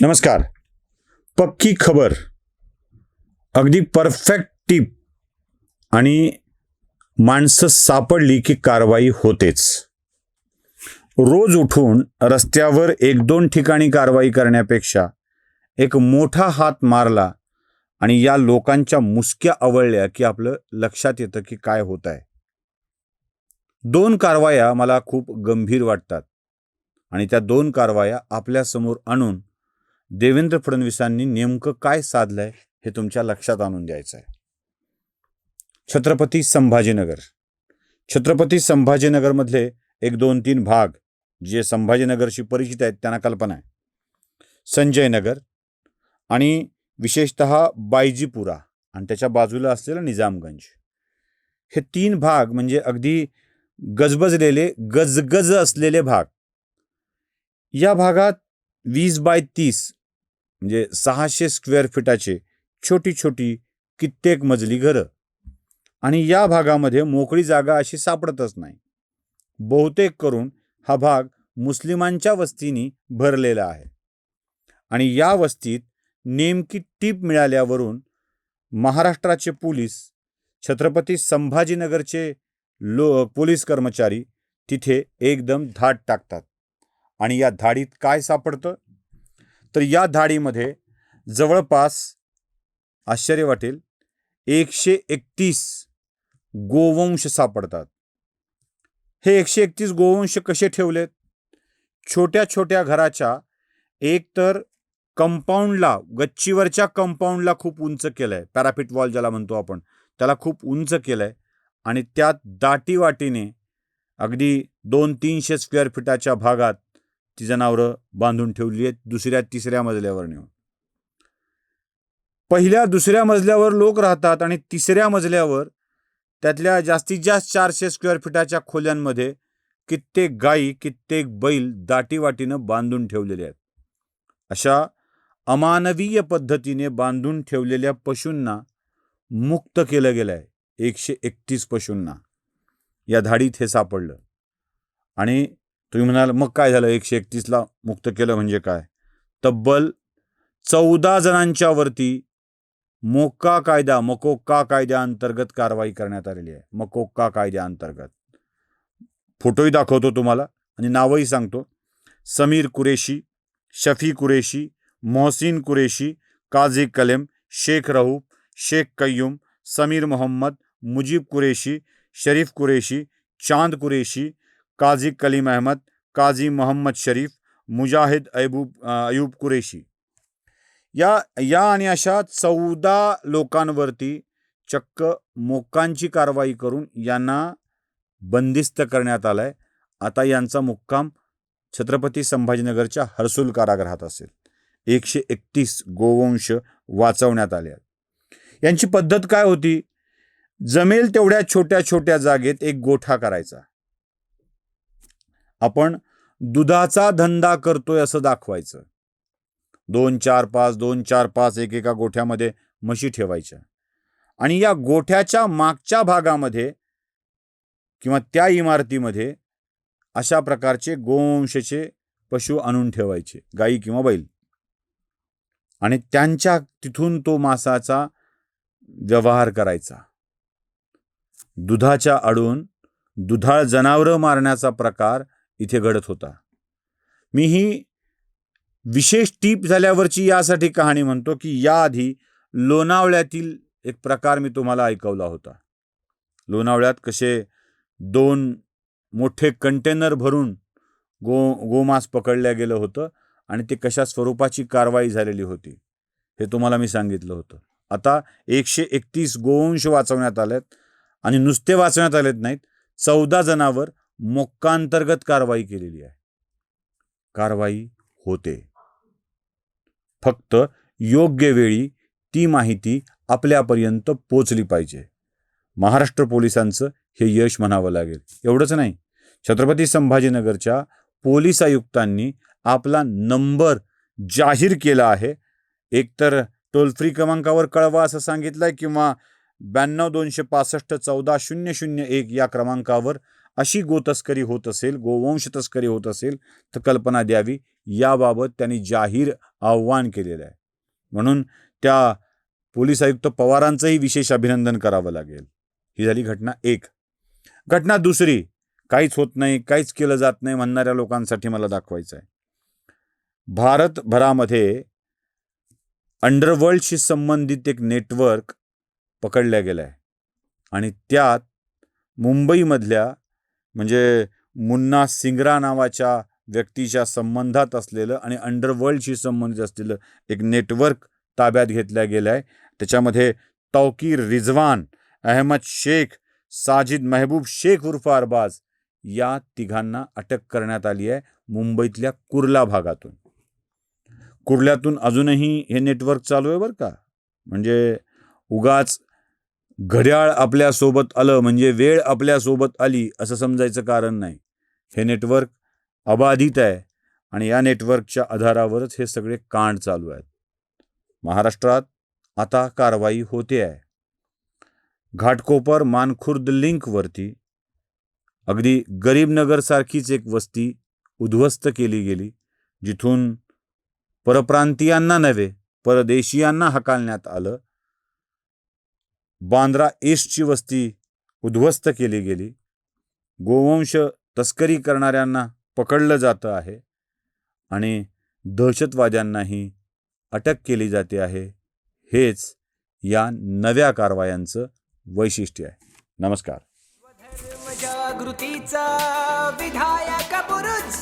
नमस्कार. पक्की खबर, अगदी परफेक्ट टीप आणि माणसं सापडली की कारवाई होतेच. रोज उठून रस्त्यावर एक दोन ठिकाणी कारवाई करण्यापेक्षा एक मोठा हात मारला आणि या लोकांच्या मुसक्या आवळल्या की आपलं लक्षात येतं की काय होत आहे. दोन कारवाया मला खूप गंभीर वाटतात आणि त्या दोन कारवाया आपल्यासमोर आणून देवेंद्र फडणवीसांनी नेमकं काय साधलंय हे तुमच्या लक्षात आणून द्यायचं आहे. छत्रपती संभाजीनगर. छत्रपती संभाजीनगरमधले एक दोन तीन भाग जे संभाजीनगरशी परिचित आहेत त्यांना कल्पना आहे. संजयनगर आणि विशेषतः बायजीपुरा आणि त्याच्या बाजूला असलेला निजामगंज, हे तीन भाग म्हणजे अगदी गजबजलेले गजगज असलेले भाग. या भागात 20 बाय 30 म्हणजे 600 स्क्वेअर फीटाचे छोटी छोटी कित्येक मजली घरं, आणि या भागामध्ये मोकळी जागा अशी सापडतच नाही. बहुतेक करून हा भाग मुस्लिमांच्या वस्तीने भरलेला आहे आणि या वस्तीत नेमकी टीप मिळाल्यावरून महाराष्ट्राचे पोलीस, छत्रपती संभाजीनगरचे पोलीस कर्मचारी तिथे एकदम धाड टाकतात. आणि या धाडीत काय सापडतं तर या धाडीमध्ये जवळपास, आश्चर्य वाटेल, 131 गोवंश सापडतात. हे 131 गोवंश कसे ठेवलेत? छोट्या छोट्या घराच्या एकतर कंपाऊंडला, गच्चीवरच्या कंपाऊंडला खूप उंच केलंय, पॅरापिट वॉल ज्याला म्हणतो आपण, त्याला खूप उंच केलंय आणि त्यात दाटीवाटीने अगदी 200-300 स्क्वेअर फीटाच्या भागात ती जनावरं बांधून ठेवली आहेत. दुसऱ्या तिसऱ्या मजल्यावर नेऊन पहिल्या दुसऱ्या मजल्यावर लोक राहतात आणि तिसऱ्या मजल्यावर त्यातल्या जास्तीत जास्त 400 स्क्वेअर फीटाच्या खोल्यांमध्ये कित्येक गायी, कित्येक बैल दाटीवाटीनं बांधून ठेवलेले आहेत. अशा अमानवीय पद्धतीने बांधून ठेवलेल्या पशूंना मुक्त केलं गेलं आहे. 131 पशूंना या धाडीत हे सापडलं. आणि तुम्ही म्हणाल मग काय झालं, 131ला मुक्त केलं म्हणजे काय? तब्बल 14 जणांच्या वरती मकोक्का कायद्याअंतर्गत कारवाई करण्यात आलेली आहे. मकोक्का कायद्याअंतर्गत फोटोही दाखवतो तुम्हाला आणि नावही सांगतो. समीर कुरेशी, शफी कुरेशी, मोहसिन कुरेशी, काजी कलेम, शेख रऊफ, शेख कय्यूम, समीर मोहम्मद, मुजीब कुरेशी, शरीफ कुरेशी, चांद कुरेशी, काजी कलीम अहमद, काजी मोहम्मद शरीफ, मुजाहिद अयूब कुरेशी, या आणि अशा 14 लोकांवरती चक्क मोक्कांची कारवाई करून यांना बंदिस्त करण्यात आलाय. आता यांचा मुक्काम छत्रपती संभाजीनगरच्या हर्सुल कारागृहात असेल. 131 गोवंश वाचवण्यात आले. यांची पद्धत काय होती? जमेल तेवढ्या छोट्या छोट्या जागेत एक गोठा करायचा. आपण दुधाचा धंदा करतोय असं दाखवायचं. 2-4-5 एकेका गोठ्यामध्ये म्हशी ठेवायच्या आणि या गोठ्याच्या मागच्या भागामध्ये किंवा त्या इमारतीमध्ये अशा प्रकारचे गोवंशाचे पशु आणून ठेवायचे, गाई किंवा बैल, आणि त्यांच्या तिथून तो मांसाचा व्यवहार करायचा. दुधाच्या आडून दुधाळ जनावरं मारण्याचा प्रकार इथे घडत होता. मी ही विशेष टीप झाल्यावरची यासाठी कहाणी म्हणतो की याआधी लोणावळ्यातील एक प्रकार मी तुम्हाला ऐकवला होता. लोणावळ्यात कसे 2 मोठे कंटेनर भरून गोमांस पकडल्या गेलं होतं आणि ते कशा स्वरूपाची कारवाई झालेली होती हे तुम्हाला मी सांगितलं होतं. आता 131 गोवंश वाचवण्यात आलेत आणि नुसते वाचवण्यात आलेत नाहीत, 14 जणांवर मोक्कांतर्गत कारवाई केलेली आहे. कारवाई होते. फक्त योग्य वेळी ती माहिती आपल्यापर्यंत पोचली पाहिजे. महाराष्ट्र पोलिसांचं हे यश म्हणावं लागेल. एवढंच नाही, छत्रपती संभाजीनगरच्या पोलीस आयुक्तांनी आपला नंबर जाहीर केला आहे. एकतर टोल फ्री क्रमांकावर कळवा असं सांगितलंय किंवा 92 265 14 001 या क्रमांकावर अशी गोतस्करी होत असेल, गोवंश तस्करी होत असेल तर कल्पना द्यावी, याबाबत त्यांनी जाहीर आव्हान केलेलं आहे. म्हणून त्या पोलीस आयुक्त पवारांचंही विशेष अभिनंदन करावं लागेल. ही झाली घटना 1. घटना 2, काहीच होत नाही, काहीच केलं जात नाही म्हणणाऱ्या लोकांसाठी मला दाखवायचं आहे. भारतभरामध्ये अंडरवर्ल्डशी संबंधित एक नेटवर्क पकडल्या गेलं आहे आणि त्यात मुंबईमधल्या म्हणजे मुन्ना सिंगरा नावाच्या व्यक्तीच्या संबंधात असलेलं आणि अंडरवर्ल्डशी संबंधित असलेलं एक नेटवर्क ताब्यात घेतल्या गेलं आहे. त्याच्यामध्ये तौकीर रिजवान, अहमद शेख, साजिद महबूब शेख उर्फ अरबाज या तिघांना अटक करण्यात आली आहे मुंबईतल्या कुर्ला भागातून. कुर्ल्यातून अजूनही हे नेटवर्क चालू आहे बरं का. म्हणजे उगाच घड्याळ आपल्यासोबत आलं म्हणजे वेळ आपल्यासोबत आली असं समजायचं कारण नाही. हे नेटवर्क अबाधित आहे आणि या नेटवर्कच्या आधारावरच हे सगळे कांड चालू आहेत. महाराष्ट्रात आता कारवाई होते आहे. घाटकोपर मानखुर्द लिंकवरती अगदी गरीबनगरसारखीच एक वस्ती उद्ध्वस्त केली गेली, जिथून परप्रांतीयांना नव्हे परदेशीयांना हकलण्यात आलं. बांद्रा ईस्टची वस्ती उद्ध्वस्त केली गेली. गोवंश तस्करी करणाऱ्यांना पकडलं जातं आहे आणि दहशतवाद्यांनाही अटक केली जाते आहे. हेच या नव्या कारवायांचं वैशिष्ट्य आहे. नमस्कार. जागृतीचा विधायक बुरुज